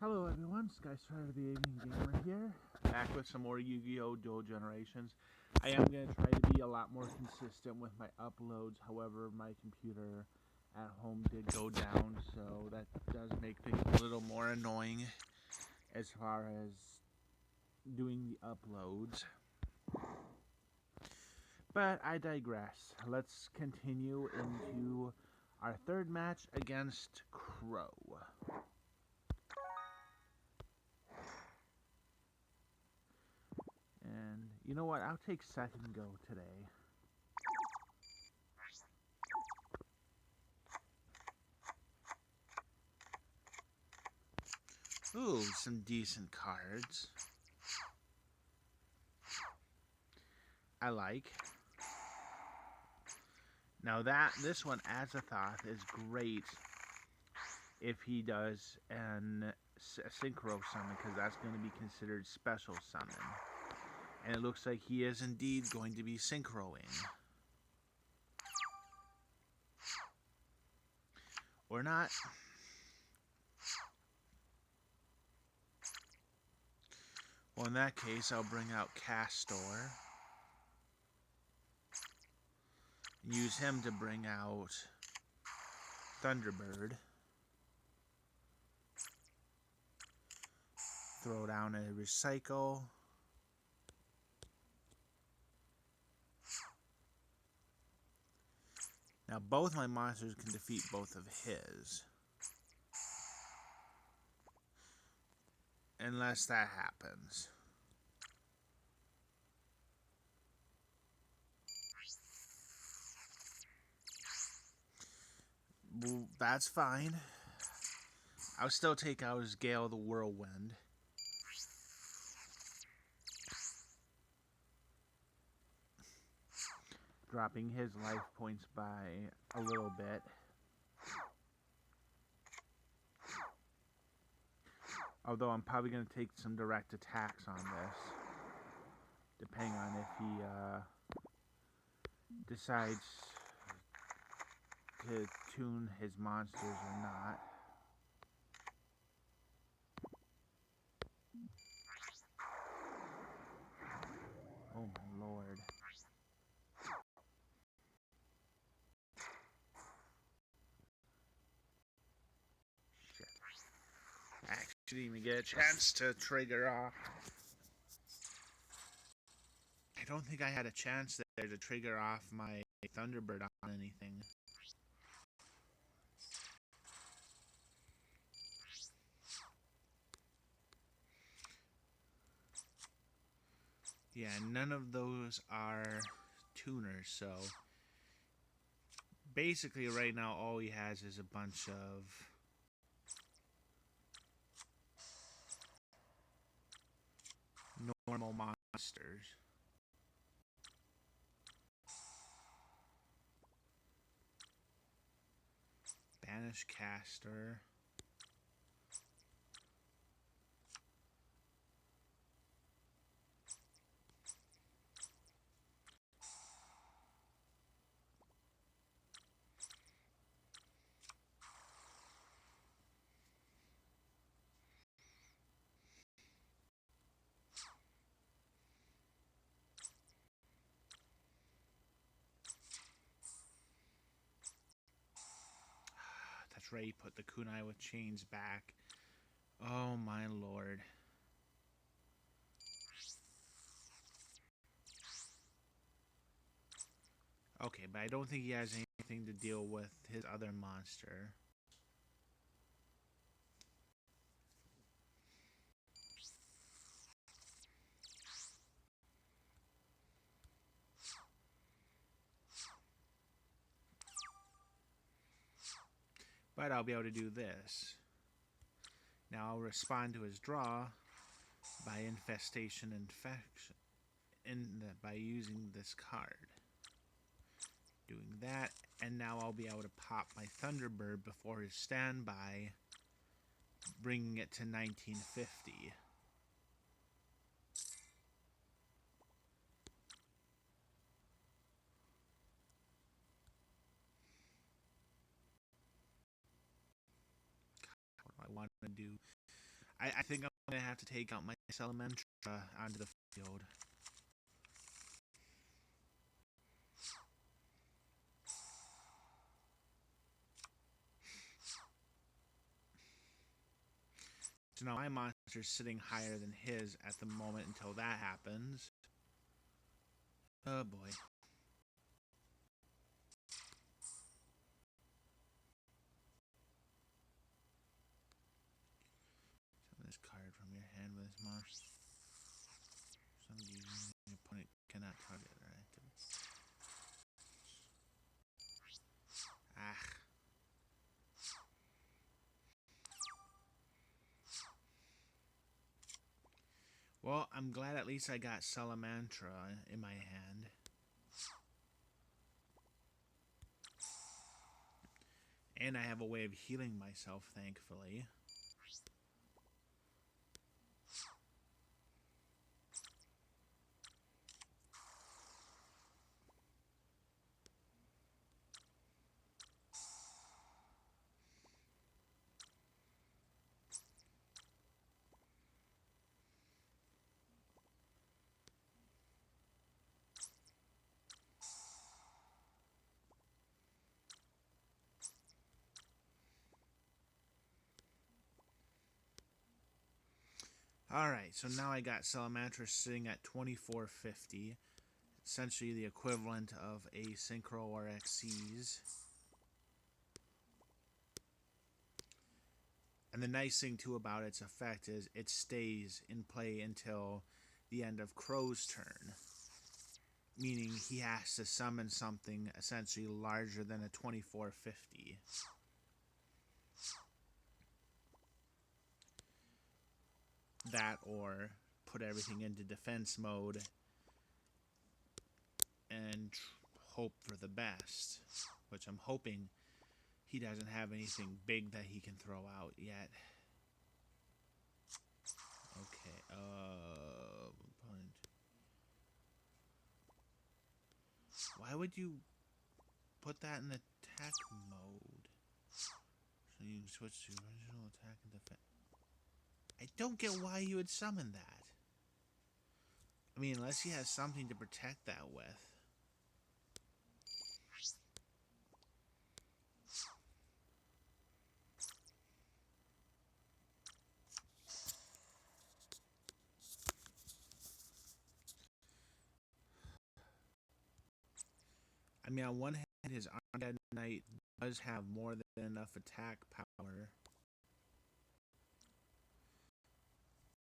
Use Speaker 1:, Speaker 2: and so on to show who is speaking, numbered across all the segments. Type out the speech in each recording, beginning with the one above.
Speaker 1: Hello everyone, Skystar the Avian Gamer here, back with some more Yu-Gi-Oh! Duel Generations. I am going to try to be a lot more consistent with my uploads, however my computer at home did go down, so that does make things a little more annoying as far as doing the uploads. But I digress. Let's continue into our third match against Crow. And you know what? I'll take second go today. Ooh, some decent cards. I like. Now this one, Azathoth, is great if he does a synchro summon, because that's going to be considered special summon. And it looks like he is indeed going to be synchroing. Or not. Well, in that case, I'll bring out Castor. Use him to bring out Thunderbird. Throw down a Recycle. Now, both my monsters can defeat both of his. Unless that happens. Well, that's fine. I'll still take out his Gale the Whirlwind. Dropping his life points by a little bit. Although I'm probably going to take some direct attacks on this. Depending on if he decides to tune his monsters or not. Oh my lord. Shit. I actually didn't even get a chance to trigger off. I don't think I had a chance there to trigger off my Thunderbird on anything. Yeah, none of those are tuners, so basically right now all he has is a bunch of normal monsters. Banish Caster. That's right, he put the Kunai with chains back. Oh my lord. Okay, but I don't think he has anything to deal with his other monster. But I'll be able to do this. Now I'll respond to his draw by Infestation Infection by using this card. Doing that, and now I'll be able to pop my Thunderbird before his standby, bringing it to 1950. What do I want to do? I think I'm going to have to take out my Salamantra onto the field. So now my monster's sitting higher than his at the moment until that happens. Oh boy. Summon this card from your hand with this monster. Some using your opponent cannot target or activate. Ah. Well, I'm glad at least I got Salamantra in my hand. And I have a way of healing myself, thankfully. Alright, so now I got Salamantra sitting at 2450. Essentially the equivalent of a Synchro or Xyz. And the nice thing too about its effect is it stays in play until the end of Crow's turn. Meaning he has to summon something essentially larger than a 2450. That or put everything into defense mode and hope for the best. Which I'm hoping he doesn't have anything big that he can throw out yet. Okay, opponent. Why would you put that in attack mode? So you can switch to original attack and defense. I don't get why you would summon that. I mean, unless he has something to protect that with. I mean, on one hand, his Undead Knight does have more than enough attack power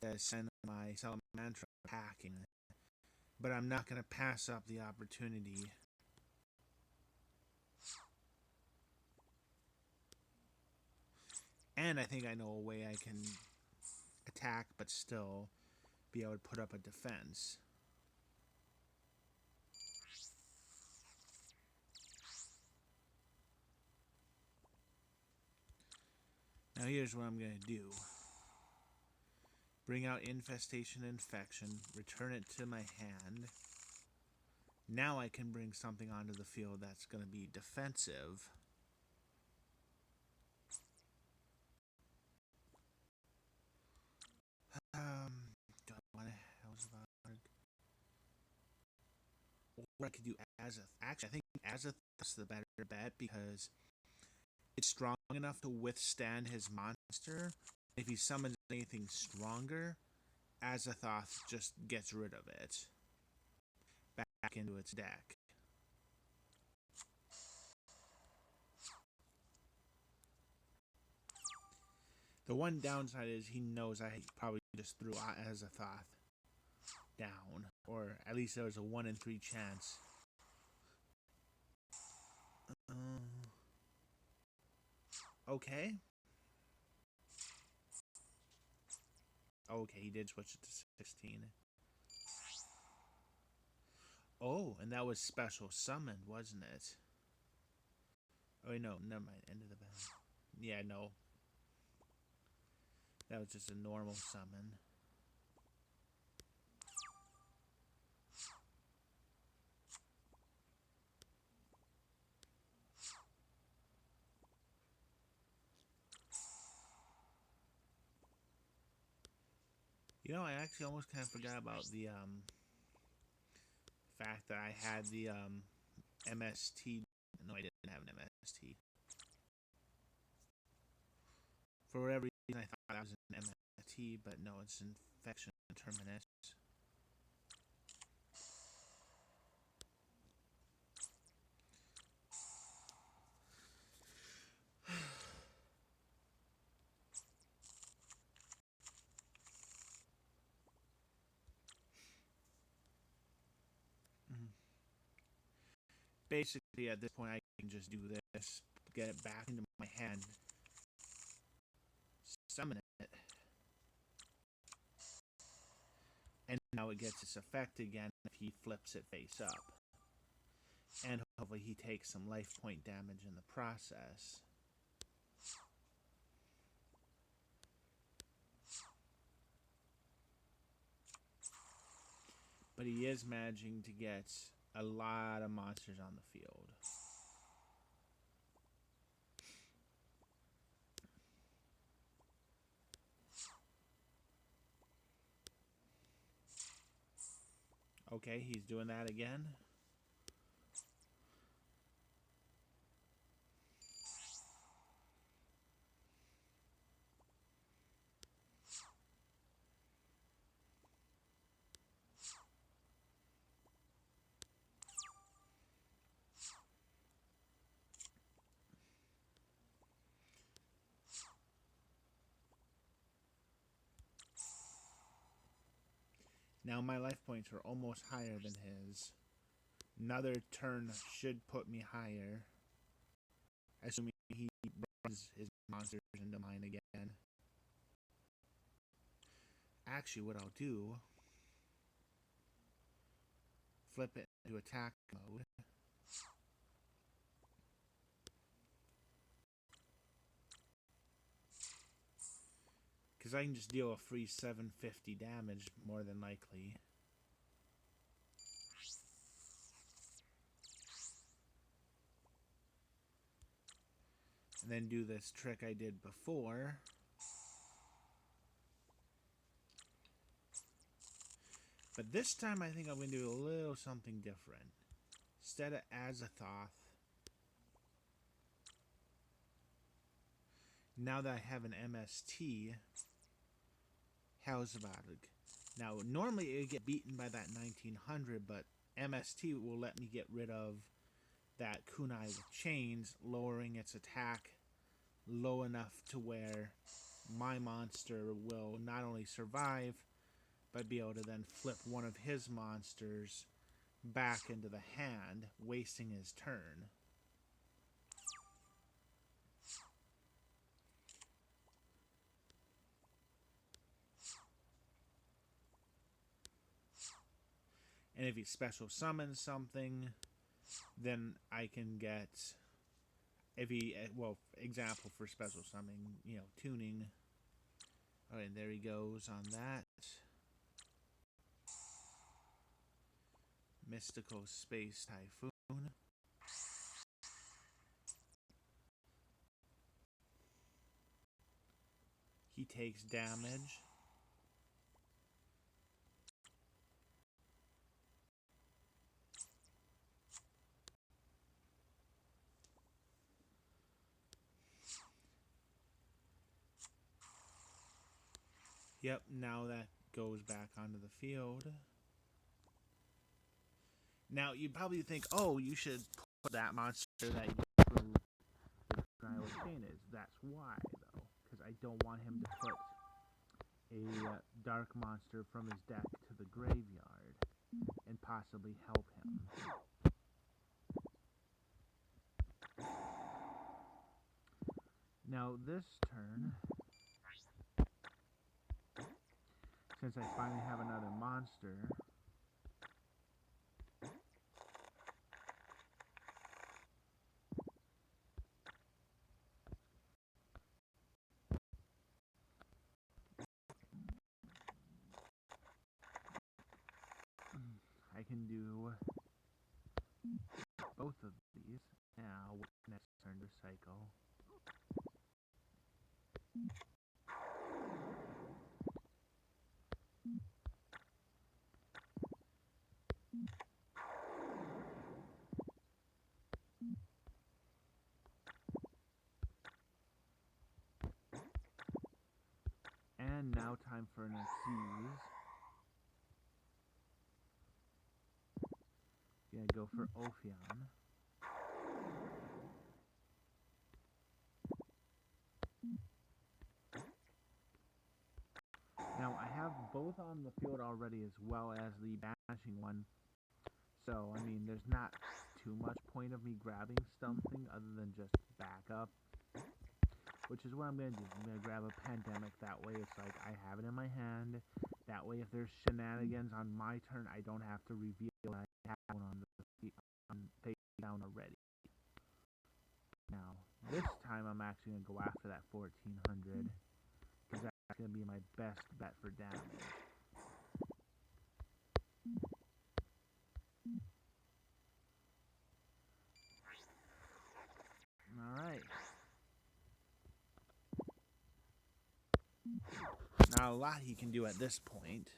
Speaker 1: to send my Salamantra packing. But I'm not going to pass up the opportunity. And I think I know a way I can attack but still be able to put up a defense. Now here's what I'm going to do. Bring out Infestation Infection, return it to my hand. Now I can bring something onto the field that's going to be defensive. Do I want to House of Arg? Or I could do Azeth. Actually, I think Azeth's the better bet because it's strong enough to withstand his monster. If he summons anything stronger, Azathoth just gets rid of it. Back into its deck. The one downside is he knows I probably just threw Azathoth down. Or at least there was a 1 in 3 chance. Okay. Okay, he did switch it to 16. Oh, and that was special summoned, wasn't it? Oh, wait, no, never mind. End of the battle. Yeah, no. That was just a normal summon. You know, I actually almost kind of forgot about the fact that I had the MST. No, I didn't have an MST. For whatever reason, I thought that was an MST, but no, it's infection terminus. Basically, at this point, I can just do this, get it back into my hand, summon it, and now it gets its effect again if he flips it face up. And hopefully he takes some life point damage in the process. But he is managing to get a lot of monsters on the field. Okay, he's doing that again. Now my life points are almost higher than his. Another turn should put me higher, assuming he runs his monsters into mine again. Actually, what I'll do, flip it into attack mode. Because I can just deal a free 750 damage, more than likely. And then do this trick I did before. But this time I think I'm going to do a little something different. Instead of Azathoth, now that I have an MST, how's about it? Now, normally it would get beaten by that 1900, but MST will let me get rid of that kunai with chains, lowering its attack low enough to where my monster will not only survive, but be able to then flip one of his monsters back into the hand, wasting his turn. And if he special summons something, then I can get, if he, well, example for special summoning, you know, tuning. Alright, there he goes on that. Mystical Space Typhoon. He takes damage. Yep, now that goes back onto the field. Now, you probably think, oh, you should put that monster that you threw the Trial of Pain is. That's why, though. Because I don't want him to put a dark monster from his deck to the graveyard and possibly help him. Now, this turn, since I finally have another monster, I can do both of these. Now, next turn to cycle. And now time for an Xyz. Gonna go for Ophion. Now I have both on the field already as well as the bashing one. So, I mean, there's not too much point of me grabbing something other than just backup. Which is what I'm going to do. I'm going to grab a Pandemic. That way it's like I have it in my hand. That way if there's shenanigans on my turn, I don't have to reveal I have one on the face down already. Now, this time I'm actually going to go after that 1400. Because that's going to be my best bet for damage. Alright. Not a lot he can do at this point.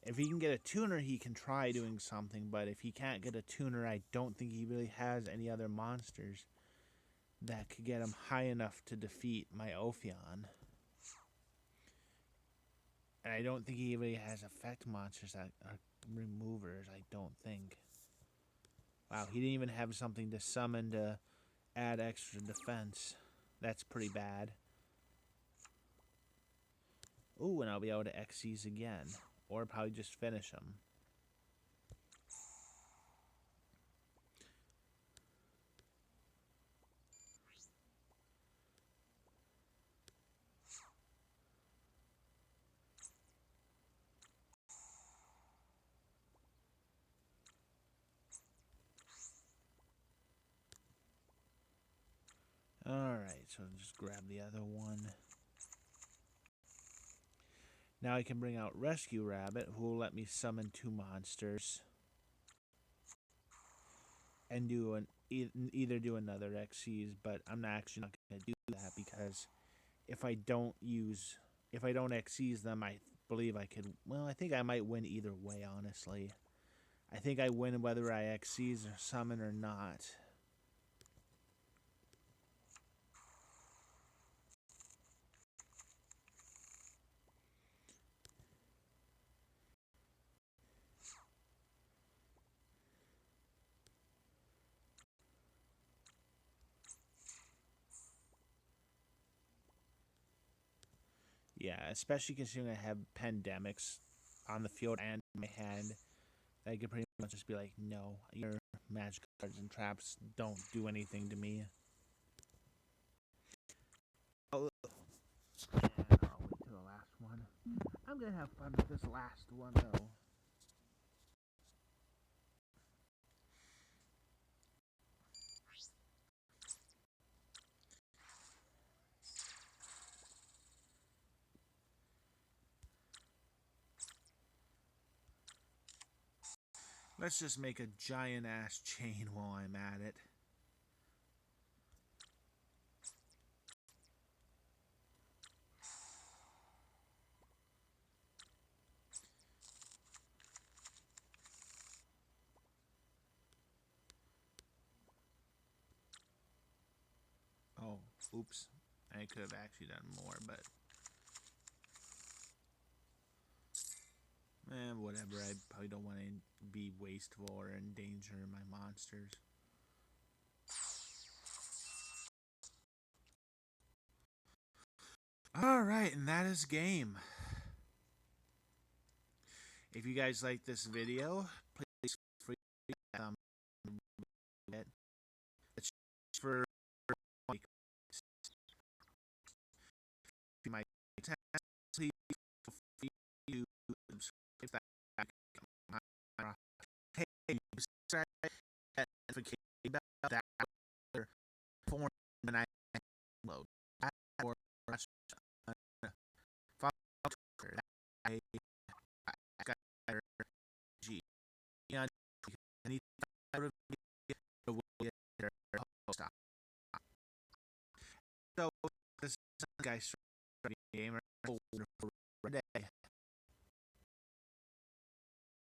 Speaker 1: If he can get a tuner, he can try doing something, but if he can't get a tuner, I don't think he really has any other monsters that could get him high enough to defeat my Ophion. And I don't think he really has effect monsters that are removers, I don't think. Wow, he didn't even have something to summon to add extra defense. That's pretty bad. Ooh, and I'll be able to Xyz again. Or probably just finish him. Alright, so just grab the other one. Now I can bring out Rescue Rabbit, who will let me summon 2 monsters. And do either do another Xyz, but I'm actually not going to do that because if I don't Xyz them, I believe I could, well, I think I might win either way, honestly. I think I win whether I Xyz or summon or not. Yeah, especially considering I have Pandemics on the field and in my hand. I could pretty much just be like, no, your magic cards and traps don't do anything to me. And I'll wait till the last one. I'm gonna have fun with this last one, though. Let's just make a giant ass chain while I'm at it. Oh, oops. I could have actually done more, but whatever. I probably don't want to be wasteful or endanger my monsters. Alright, and that is game. If you guys like this video, please free it. It's for my test. Please feel free to subscribe. Hey, subscribe that notification bell that other form when I upload. Or follow Twitter. I got G. Any type of video will get their post up. So this is guys gamer.